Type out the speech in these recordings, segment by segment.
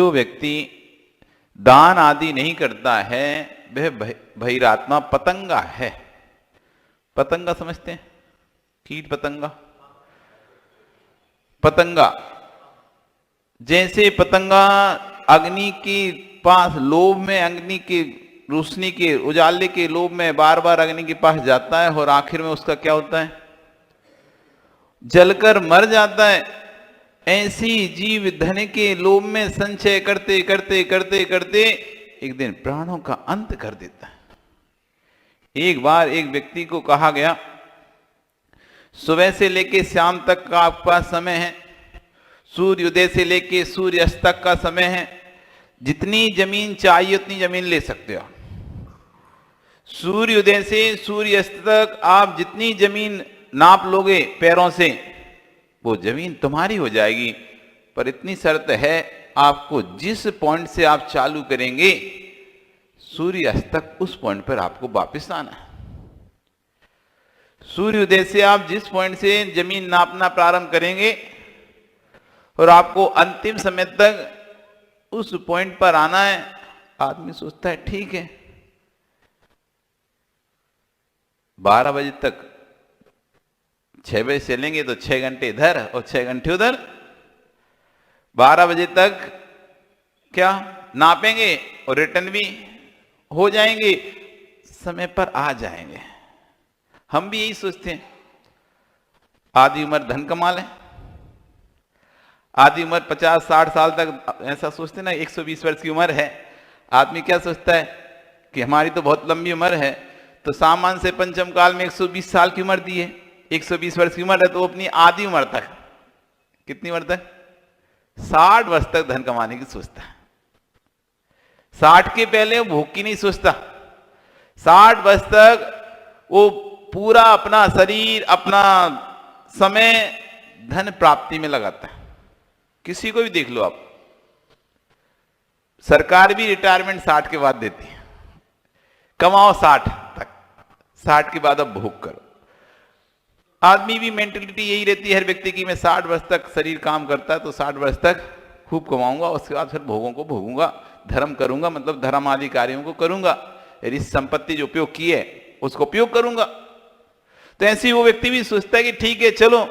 जो व्यक्ति दान आदि नहीं करता है वह बहिरात्मा पतंगा है। पतंगा समझते हैं? कीट पतंगा, पतंगा जैसे पतंगा अग्नि के पास लोभ में, अग्नि की रोशनी के उजाले के लोभ में बार बार अग्नि के पास जाता है और आखिर में उसका क्या होता है? जलकर मर जाता है। ऐसी जीव धन के लोभ में संचय करते करते करते करते एक दिन प्राणों का अंत कर देता है। एक बार एक व्यक्ति को कहा गया, सुबह से लेकर शाम तक का आपके पास समय है, सूर्योदय से लेकर सूर्यास्त तक का समय है, जितनी जमीन चाहिए उतनी जमीन ले सकते हो। सूर्योदय से सूर्यास्त तक आप जितनी जमीन नाप लोगे पैरों से, वो जमीन तुम्हारी हो जाएगी। पर इतनी शर्त है, आपको जिस पॉइंट से आप चालू करेंगे सूर्यास्त तक उस पॉइंट पर आपको वापस आना है। सूर्योदय से आप जिस पॉइंट से जमीन नापना प्रारंभ करेंगे और आपको अंतिम समय तक उस पॉइंट पर आना है। आदमी सोचता है ठीक है, 12 बजे तक 6 बजे से लेंगे तो 6 घंटे इधर और 6 घंटे उधर। 12 बजे तक क्या नापेंगे और रिटर्न भी हो जाएंगे, समय पर आ जाएंगे। हम भी यही सोचते हैं, आधी उम्र धन कमा लें, आधी उम्र 50-60 साल तक ऐसा सोचते ना, 120 वर्ष की उम्र है। आदमी क्या सोचता है कि हमारी तो बहुत लंबी उम्र है, तो सामान से पंचम काल में 120 साल की उम्र दी है, 120 वर्ष की उम्र है, तो अपनी आधी उम्र तक, कितनी उम्र तक? 60 वर्ष तक धन कमाने की सोचता है। 60 के पहले वो भूख की नहीं सोचता। 60 वर्ष तक वो पूरा अपना शरीर, अपना समय धन प्राप्ति में लगाता है। किसी को भी देख लो आप, सरकार भी रिटायरमेंट 60 के बाद देती है। कमाओ 60 तक, 60 के बाद अब भोग करो। आदमी भी मेंटेलिटी यही रहती है हर व्यक्ति की, मैं 60 वर्ष तक शरीर काम करता है तो 60 वर्ष तक खूब कमाऊंगा, उसके बाद फिर भोगों को भोगूंगा, धर्म करूंगा, मतलब धर्म आदि कार्यों को करूंगा, इस संपत्ति जो उपयोग की है उसको उपयोग करूंगा। तो ऐसे वो व्यक्ति भी सोचता है कि ठीक है, चलो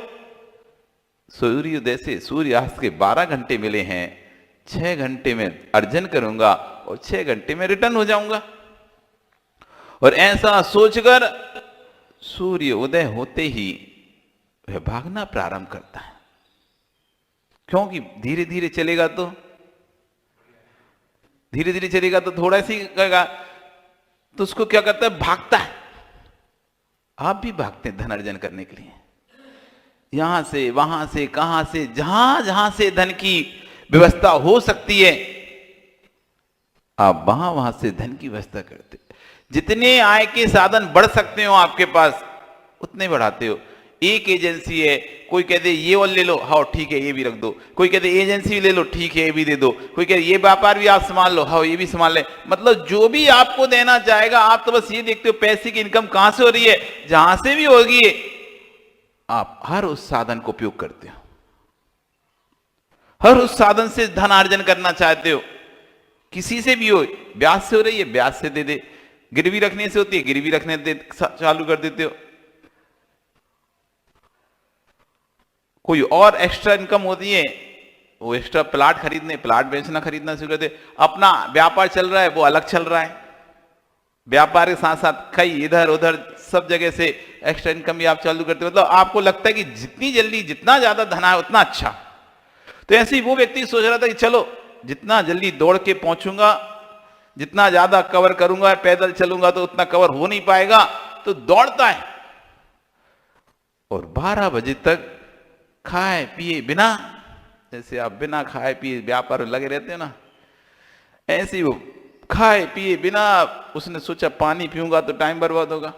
सूर्योदय से सूर्यास्त के 12 घंटे मिले हैं, 6 घंटे में अर्जन करूंगा और 6 घंटे में रिटर्न हो जाऊंगा। और ऐसा सोचकर सूर्य उदय होते ही वह भागना प्रारंभ करता है, क्योंकि धीरे धीरे चलेगा तो थोड़ा सी करेगा तो उसको क्या करता है, भागता है। आप भी भागते हैं धन अर्जन करने के लिए, यहां से वहां से, कहां से, जहां जहां से धन की व्यवस्था हो सकती है आप वहां वहां से धन की व्यवस्था करते। जितने आय के साधन बढ़ सकते हो आपके पास उतने बढ़ाते हो। एक एजेंसी है, कोई कहते ये और ले लो, हाँ ठीक है ये भी रख दो, कोई कहते एजेंसी भी ले लो, ठीक है ये भी दे दो, कोई कहते ये व्यापार भी आप संभाल लो, हाँ ये भी संभाल ले। मतलब जो भी आपको देना चाहेगा, आप तो बस ये देखते हो पैसे की इनकम कहां से हो रही है, जहां से भी होगी आप हर उस साधन को उपयोग करते हो, हर उस साधन से धन अर्जन करना चाहते हो। किसी से भी हो, ब्याज से हो रही है ब्याज से दे दे, गिरवी रखने से होती है गिरवी रखने दे चालू कर देते हो, कोई और एक्स्ट्रा इनकम होती है वो एक्स्ट्रा प्लाट खरीदने, प्लाट बेचना खरीदना शुरू कर दे। अपना व्यापार चल रहा है वो अलग चल रहा है, व्यापार के साथ साथ कई इधर उधर सब जगह से एक्स्ट्रा इनकम भी आप चालू करते हो। मतलब आपको लगता है कि जितनी जल्दी जितना ज्यादा धन आए उतना अच्छा। तो ऐसे ही वो व्यक्ति सोच रहा था कि चलो जितना जल्दी दौड़ के पहुंचूंगा, जितना ज्यादा कवर करूंगा, पैदल चलूंगा तो उतना कवर हो नहीं पाएगा, तो दौड़ता है और 12 बजे तक खाए पिए बिना, जैसे आप बिना खाए पिए व्यापार लगे रहते हो ना, ऐसे ही वो खाए पिए बिना, उसने सोचा पानी पीऊंगा तो टाइम बर्बाद होगा,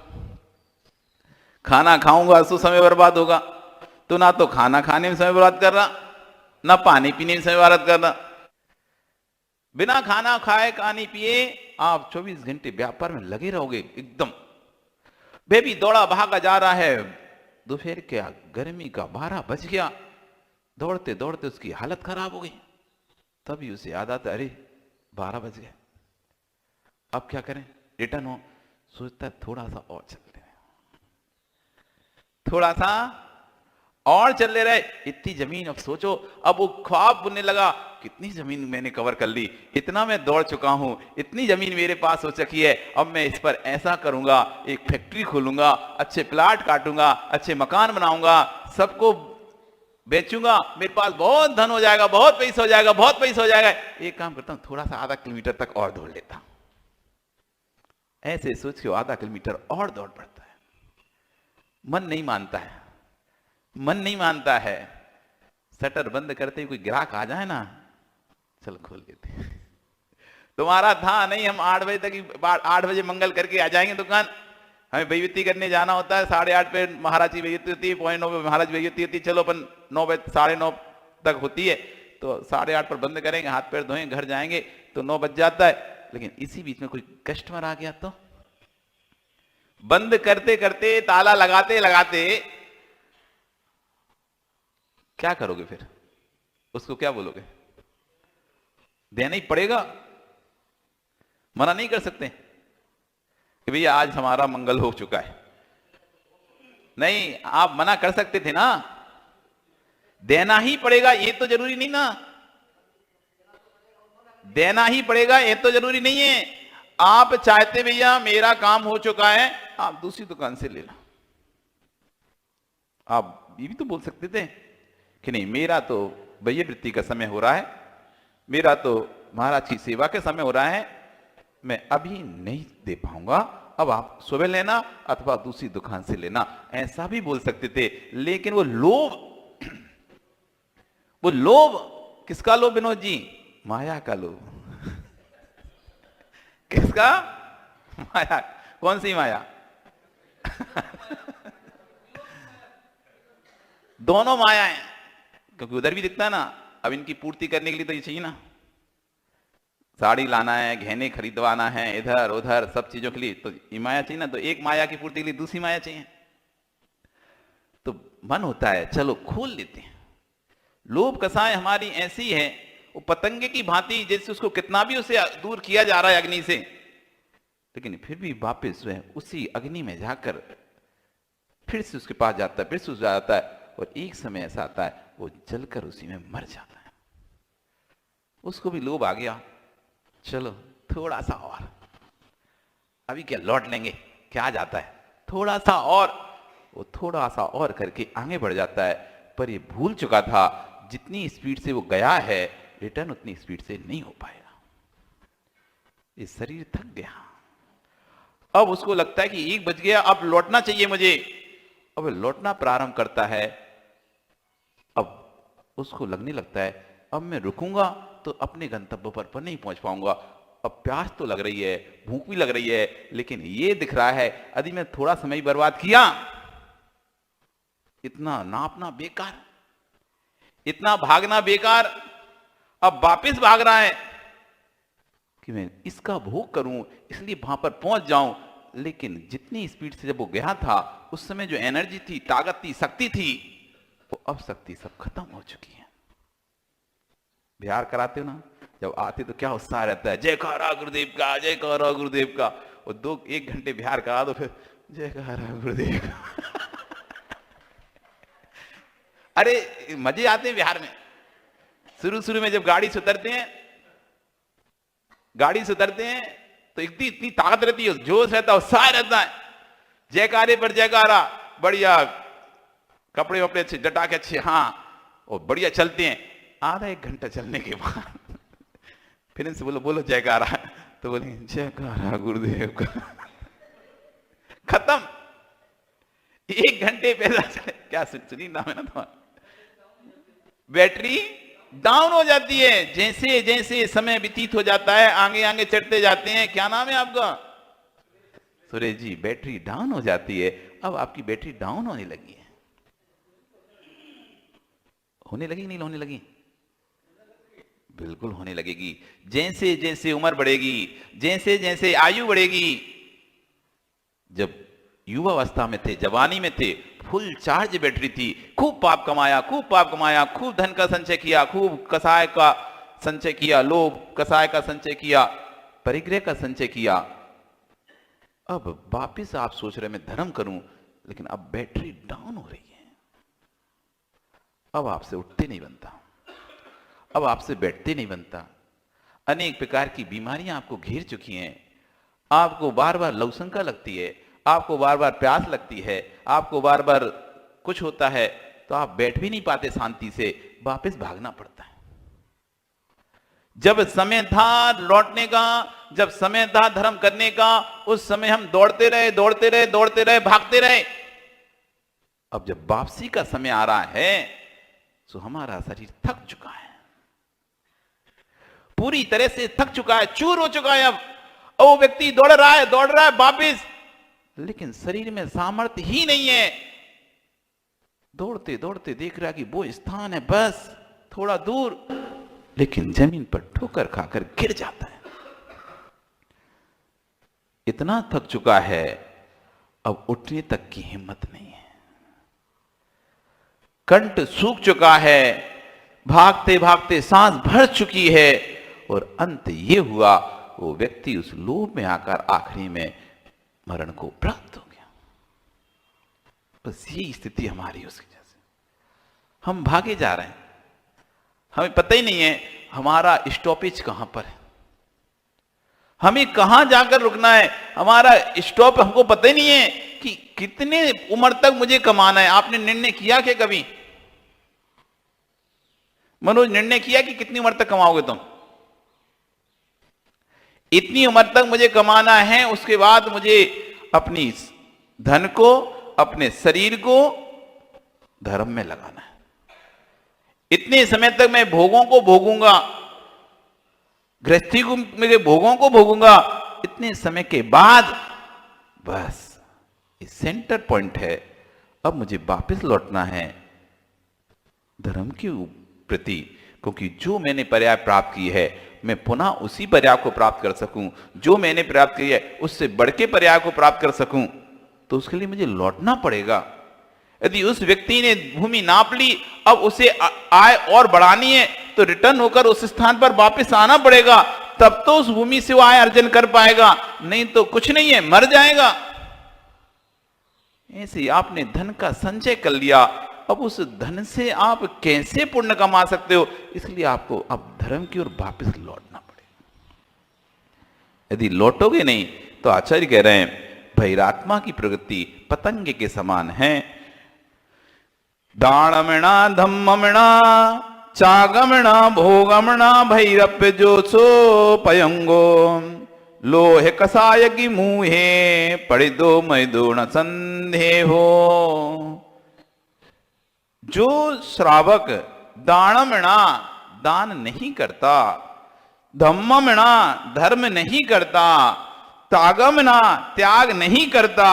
खाना खाऊंगा तो समय बर्बाद होगा, तो ना तो खाना खाने में समय बर्बाद कर रहा, ना पानी पीने में समय बर्बाद कर रहा। बिना खाना खाए पानी पिए आप 24 घंटे व्यापार में लगे रहोगे एकदम। बेबी दौड़ा भागा जा रहा है, दोपहर क्या गर्मी का 12 बज गया, दौड़ते दौड़ते उसकी हालत खराब हो गई। तभी उसे याद आता, अरे 12 बज गए, अब क्या करें, रिटर्न हो। सोचता है थोड़ा सा और चल ले, थोड़ा सा और चल ले रहे। इतनी जमीन, अब सोचो, अब वो ख्वाब बुनने लगा, कितनी जमीन मैंने कवर कर ली, इतना मैं दौड़ चुका हूं, इतनी जमीन मेरे पास हो चुकी है, अब मैं इस पर ऐसा करूंगा, एक फैक्ट्री खोलूंगा, अच्छे प्लाट काटूंगा, अच्छे मकान बनाऊंगा, सबको बेचूंगा, मेरे पास बहुत धन हो जाएगा, बहुत पैसा हो जाएगा, बहुत पैसा हो जाएगा। एक काम करता हूं, थोड़ा सा आधा किलोमीटर तक और दौड़ लेता हूं। ऐसे सोच के आधा किलोमीटर और दौड़ पड़ता है। मन नहीं मानता है, मन नहीं मानता है। शटर बंद करते ही कोई ग्राहक आ जाए ना, चल खोल लेते। तुम्हारा था नहीं, हम 8 बजे तक, 8 बजे मंगल करके आ जाएंगे दुकान, हमें बेइज्जती करने जाना होता है, 8:30 पे महाराज की बेइज्जती होती है, 9:15 पे महाराज की बेइज्जती होती है, चलो अपन 9 बजे 9:30 तक होती है, तो 8:30 पर बंद करेंगे, हाथ पैर धोएंगे, घर जाएंगे तो 9 बज जाता है। लेकिन इसी बीच में कोई कस्टमर आ गया तो बंद करते करते, ताला लगाते लगाते क्या करोगे फिर? उसको क्या बोलोगे? देना ही पड़ेगा, मना नहीं कर सकते कि भैया आज हमारा मंगल हो चुका है। नहीं, आप मना कर सकते थे ना, देना ही पड़ेगा, ये तो जरूरी नहीं ना, देना ही पड़ेगा ये तो जरूरी नहीं है। आप चाहते भैया मेरा काम हो चुका है, आप दूसरी दुकान से ले लो, आप ये भी तो बोल सकते थे कि नहीं मेरा तो भैया वृत्ति का समय हो रहा है, मेरा तो महाराज की सेवा के समय हो रहा है, मैं अभी नहीं दे पाऊंगा, अब आप सुबह लेना अथवा दूसरी दुकान से लेना, ऐसा भी बोल सकते थे। लेकिन वो लोभ, वो लोभ किसका लोभ विनोद जी? माया का लोभ। किसका? माया। कौन सी माया? दोनों माया हैं, क्योंकि उधर भी दिखता है ना, अब इनकी पूर्ति करने के लिए तो ये चाहिए ना, साड़ी लाना है, गहने खरीदवाना है, इधर उधर सब चीजों के लिए तो ये माया चाहिए ना, तो एक माया की पूर्ति के लिए दूसरी माया चाहिए। तो मन होता है चलो खोल लेते हैं। लोभ कसाय हमारी ऐसी है, वो पतंगे की भांति, जैसे उसको कितना भी उसे दूर किया जा रहा है अग्नि से, लेकिन फिर भी वापस वह उसी अग्नि में जाकर फिर से उसके पास जाता है, फिर से जाता है, और एक समय ऐसा आता है वो जलकर उसी में मर जाता है। उसको भी लोभ आ गया, चलो थोड़ा सा और, अभी क्या लौट लेंगे, क्या जाता है, थोड़ा सा और, वो थोड़ा सा और करके आगे बढ़ जाता है। पर ये भूल चुका था जितनी स्पीड से वो गया है, रिटर्न उतनी स्पीड से नहीं हो पाएगा। ये शरीर थक गया, अब उसको लगता है कि 1 बज गया, अब लौटना चाहिए मुझे। अब लौटना प्रारंभ करता है, अब उसको लगने लगता है अब मैं रुकूंगा तो अपने गंतव्य पर नहीं पहुंच पाऊंगा। अब प्यास तो लग रही है, भूख भी लग रही है, लेकिन ये दिख रहा है यदि मैं थोड़ा समय बर्बाद किया, इतना नापना बेकार, इतना भागना बेकार। अब वापस भाग रहा है कि मैं इसका भोग करूं, इसलिए वहां पर पहुंच जाऊं। लेकिन जितनी स्पीड से जब वो गया था, उस समय जो एनर्जी थी, ताकत थी, शक्ति थी, वो अब शक्ति सब खत्म हो चुकी है। बिहार कराते हो ना, जब आते तो क्या उत्साह रहता है, जयकारा गुरुदेव का, जयकारा गुरुदेव का। और 1 घंटे बिहार करा दो, फिर जयकारा गुरुदेव का। अरे मजे आते हैं बिहार में। शुरू में जब गाड़ी से उतरते हैं, तो इतनी ताकत रहती है, जोश रहता है, उत्साह रहता है, जयकारे पर जयकारा, बढ़िया कपड़े वपड़े अच्छे, जटा के अच्छे, हाँ, और बढ़िया चलते हैं। आधा 1 घंटा चलने के बाद फिर इनसे बोलो जयकारा, तो बोले जयकारा गुरुदेव का। खत्म। 1 घंटे पैदल चले, क्या सुनी नाम है ना तुम्हारा, बैटरी डाउन हो जाती है। जैसे जैसे समय व्यतीत हो जाता है, आगे आगे चढ़ते जाते हैं। क्या नाम है आपका? सुरेश जी। बैटरी डाउन हो जाती है। अब आपकी बैटरी डाउन होने लगी है, होने लगी नहीं होने लगी? बिल्कुल होने लगेगी। जैसे जैसे उम्र बढ़ेगी, जैसे जैसे आयु बढ़ेगी, जब युवा अवस्था में थे, जवानी में थे, फुल चार्ज बैटरी थी, खूब पाप कमाया, खूब धन का संचय किया, खूब कसाय का संचय किया, लोभ कसाय का संचय किया, परिग्रह का संचय किया। अब वापिस आप सोच रहे मैं धर्म करूं, लेकिन अब बैटरी डाउन हो रही है। अब आपसे उठते नहीं बनता, अब आपसे बैठते नहीं बनता। अनेक प्रकार की बीमारियां आपको घेर चुकी हैं। आपको बार बार लवशंका लगती है, आपको बार बार प्यास लगती है, आपको बार बार कुछ होता है, तो आप बैठ भी नहीं पाते शांति से, वापस भागना पड़ता है। जब समय था लौटने का, जब समय था धर्म करने का, उस समय हम दौड़ते रहे, दौड़ते रहे, दौड़ते रहे, भागते रहे। अब जब वापसी का समय आ रहा है, तो हमारा शरीर थक चुका है, पूरी तरह से थक चुका है, चूर हो चुका है। अब वो व्यक्ति दौड़ रहा है वापिस, लेकिन शरीर में सामर्थ्य ही नहीं है। दौड़ते दौड़ते देख रहा कि वो स्थान है बस थोड़ा दूर, लेकिन जमीन पर ठोकर खाकर गिर जाता है। इतना थक चुका है, अब उठने तक की हिम्मत नहीं है। कंठ सूख चुका है, भागते भागते सांस भर चुकी है, और अंत ये हुआ, वो व्यक्ति उस लोभ में आकर आखिरी में मरण को प्राप्त हो गया। बस यही स्थिति हमारी उसकी जैसे। हम भागे जा रहे हैं, हमें पता ही नहीं है हमारा स्टॉपेज कहां पर है, हमें कहां जाकर रुकना है। हमारा स्टॉप हमको पता ही नहीं है कि कितने उम्र तक मुझे कमाना है। आपने निर्णय किया कि कभी मनोज निर्णय किया कि कितनी उम्र तक कमाओगे तुम? इतनी उम्र तक मुझे कमाना है, उसके बाद मुझे अपनी धन को, अपने शरीर को धर्म में लगाना है। इतने समय तक मैं भोगों को भोगूंगा, गृहस्थी को मेरे भोगों को भोगूंगा। इतने समय के बाद बस ये सेंटर पॉइंट है, अब मुझे वापस लौटना है धर्म के प्रति, क्योंकि जो मैंने पर्याय प्राप्त की है, मैं पुनः उसी पर्याय को प्राप्त कर सकूं। जो मैंने प्राप्त किया है उससे बढ़ के पर्याय को प्राप्त कर सकूं, तो उसके लिए मुझे लौटना पड़ेगा। यदि उस व्यक्ति ने भूमि नाप ली, अब उसे आय और बढ़ानी है, तो रिटर्न होकर उस स्थान पर वापस आना पड़ेगा, तब तो उस भूमि से वो आय अर्जन कर पाएगा, नहीं तो कुछ नहीं है, मर जाएगा। ऐसे आपने धन का संचय कर लिया, अब उस धन से आप कैसे पुण्य कमा सकते हो? इसलिए आपको अब धर्म की ओर वापस लौटना पड़ेगा। यदि लौटोगे नहीं, तो आचार्य कह रहे हैं भैरात्मा की प्रवृत्ति पतंग के समान है। दानमणा धम्ममणा चागमणा भोगमणा भैरप्य जोसो पयंगो लोह कसाय की मुहे पड़िदो मैदो न संदेहो। जो श्रावक दानमणा दान नहीं करता, धम्ममणा धर्म नहीं करता, त्यागमणा त्याग नहीं करता,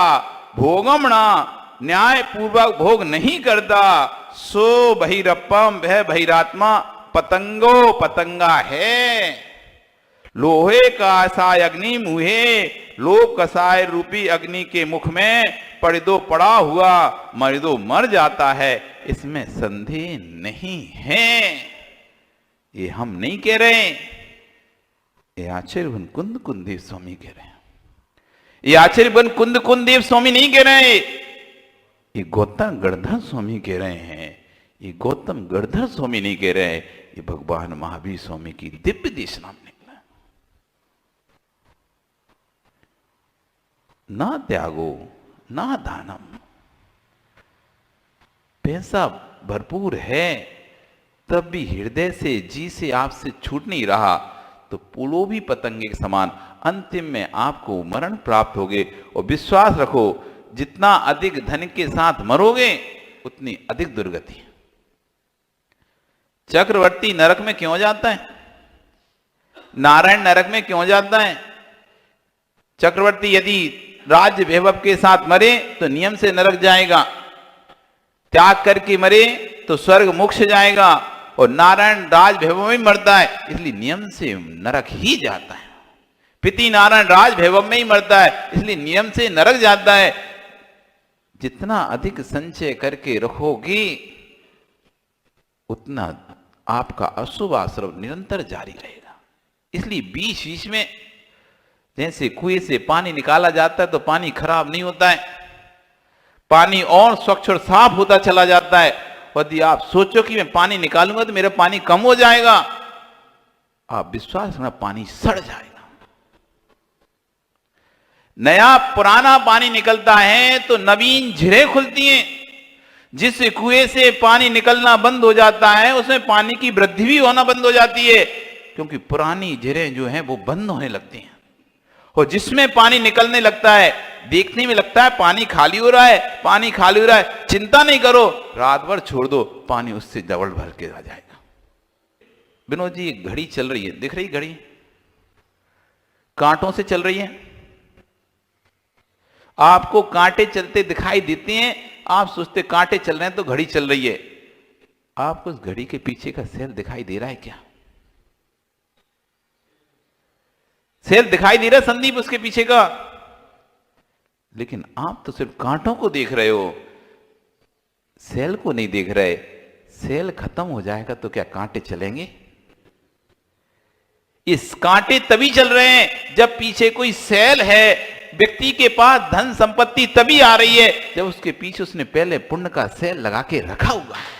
भोगमणा न्याय पूर्वक भोग नहीं करता, सो बहिरप्पम वह बहिरात्मा पतंगो पतंगा है। लोहे का कसाय अग्नि मुहे, लोभ कसाय रूपी अग्नि के मुख में पड़िदो पड़ा हुआ मरिदो मर जाता है, इसमें संदेह नहीं है। ये हम नहीं कह रहे, ये आचार्य बन कुंद कुंदेव स्वामी कह रहे हैं। ये आचार्य बन कुंद कुंदेव स्वामी नहीं कह रहे, ये गौतम गणधर स्वामी कह रहे हैं। ये गौतम गणधर स्वामी नहीं कह रहे, ये भगवान महावीर स्वामी की दिव्य देशना में निकला। ना त्यागो ना दानम, पैसा भरपूर है तब भी हृदय से जी से आपसे छूट नहीं रहा, तो पुलो भी पतंगे के समान अंतिम में आपको मरण प्राप्त होगे। और विश्वास रखो, जितना अधिक धन के साथ मरोगे उतनी अधिक दुर्गति। चक्रवर्ती नरक में क्यों जाता है? नारायण नरक में क्यों जाता है? चक्रवर्ती यदि राज्य वैभव के साथ मरे तो नियम से नरक जाएगा, त्याग करके मरे तो स्वर्ग मोक्ष जाएगा, और नारायण राज वैभव में मरता है इसलिए नियम से नरक ही जाता है। पिति नारायण राज वैभव में ही मरता है इसलिए नियम से नरक जाता है। जितना अधिक संचय करके रखोगे उतना आपका अशुभ आश्रम निरंतर जारी रहेगा। इसलिए बीच बीच में जैसे कुएं से पानी निकाला जाता है तो पानी खराब नहीं होता है, पानी और स्वच्छ और साफ होता चला जाता है। यदि आप सोचो कि मैं पानी निकालूंगा तो मेरा पानी कम हो जाएगा, आप विश्वास करना पानी सड़ जाएगा। नया पुराना पानी निकलता है तो नवीन झिरें खुलती हैं। जिस कुएं से पानी निकलना बंद हो जाता है उसमें पानी की वृद्धि भी होना बंद हो जाती है, क्योंकि पुरानी झिरें जो हैं वो बंद होने लगती हैं। और जिसमें पानी निकलने लगता है, देखने में लगता है पानी खाली हो रहा है, पानी खाली हो रहा है, चिंता नहीं करो, रात भर छोड़ दो, पानी उससे डबल भर के आ जाएगा। विनोद जी, एक घड़ी चल रही है, दिख रही घड़ी कांटों से चल रही है। आपको कांटे चलते दिखाई देते हैं, आप सोचते कांटे चल रहे हैं तो घड़ी चल रही है। आपको उस घड़ी के पीछे का सेल दिखाई दे रहा है क्या? सेल दिखाई दे रहा है संदीप उसके पीछे का, लेकिन आप तो सिर्फ कांटों को देख रहे हो, सेल को नहीं देख रहे। सेल खत्म हो जाएगा तो क्या कांटे चलेंगे? इस कांटे तभी चल रहे हैं जब पीछे कोई सेल है। व्यक्ति के पास धन संपत्ति तभी आ रही है जब उसके पीछे उसने पहले पुण्य का सेल लगा के रखा हुआ है।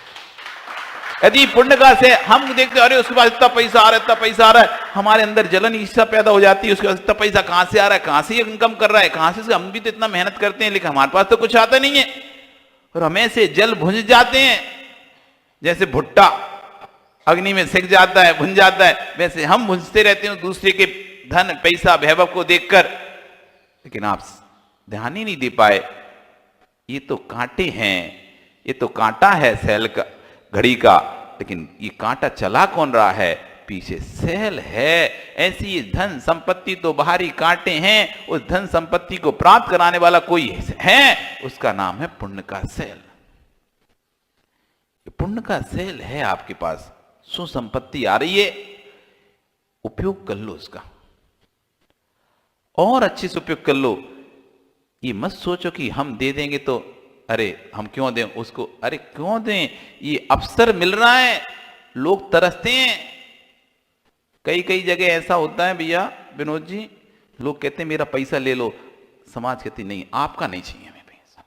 यदि पुण्य का सेल हम देखते अरे उसके पास इतना पैसा आ रहा है, इतना पैसा आ रहा है, हमारे अंदर जलन ईर्ष्या पैदा हो जाती है। उसके पास इतना पैसा कहां से आ रहा है, कहां से इनकम कर रहा है, कहां से? हम भी तो इतना मेहनत करते हैं लेकिन हमारे पास तो कुछ आता नहीं है। और हमें से जल भुंज जाते हैं, जैसे भुट्टा अग्नि में सिक जाता है, भुंज जाता है, वैसे हम भुंजते रहते हैं दूसरे के धन पैसा वैभव को देखकर, लेकिन आप ध्यान ही नहीं दे पाए। ये तो कांटे हैं, ये तो कांटा है सेल का, घड़ी का, लेकिन ये कांटा चला कौन रहा है? पीछे सेल है। ऐसी ये धन संपत्ति तो बाहरी कांटे हैं, उस धन संपत्ति को प्राप्त कराने वाला कोई है, उसका नाम है पुण्य का सेल। पुण्य का सेल है आपके पास, सुसंपत्ति आ रही है, उपयोग कर लो उसका, और अच्छे से उपयोग कर लो। ये मत सोचो कि हम दे देंगे तो अरे हम क्यों दें उसको, अरे क्यों दें, ये अवसर मिल रहा है, लोग तरसते हैं। कई कई जगह ऐसा होता है भैया विनोद जी, लोग कहते हैं मेरा पैसा ले लो, समाज कहती नहीं आपका नहीं चाहिए हमें पैसा,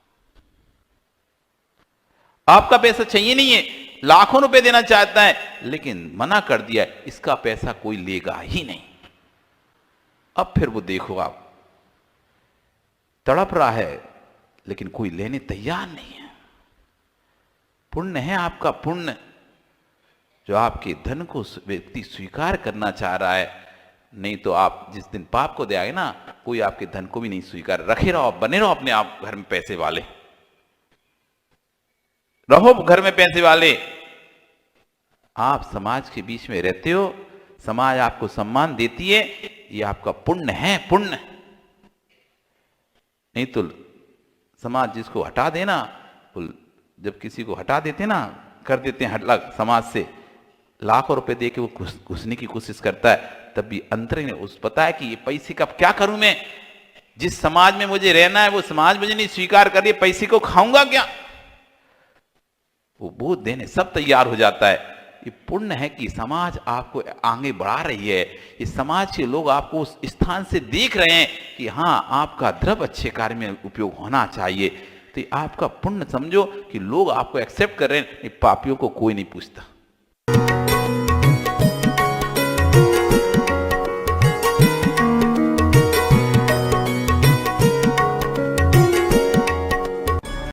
आपका पैसा चाहिए नहीं है, लाखों रुपए देना चाहता है लेकिन मना कर दिया इसका पैसा कोई लेगा ही नहीं। अब फिर वो देखो आप तड़प रहा है लेकिन कोई लेने तैयार नहीं है। पुण्य है आपका, पुण्य जो आपके धन को व्यक्ति स्वीकार करना चाह रहा है। नहीं तो आप जिस दिन पाप को दे आए ना, कोई आपके धन को भी नहीं स्वीकार। रखे रहो, बने रहो अपने आप घर में पैसे वाले, रहो घर में पैसे वाले। आप समाज के बीच में रहते हो, समाज आपको सम्मान देती है, ये आपका पुण्य है, पुण्य। नहीं तो समाज जिसको हटा देना, जब किसी को हटा देते ना, कर देते हैं हटला समाज से, लाखों रुपए दे के वो घुसने की कोशिश करता है, तब भी अंतर में उस पता है कि ये पैसे का क्या करूं मैं, जिस समाज में मुझे रहना है वो समाज मुझे नहीं स्वीकार कर रही, पैसे को खाऊंगा क्या? वो बोध देने सब तैयार हो जाता है। ये पुण्य है कि समाज आपको आगे बढ़ा रही है, इस समाज के लोग आपको उस स्थान से देख रहे हैं कि हाँ आपका द्रव्य अच्छे कार्य में उपयोग होना चाहिए। तो आपका पुण्य समझो कि लोग आपको एक्सेप्ट कर रहे हैं, पापियों को कोई नहीं पूछता।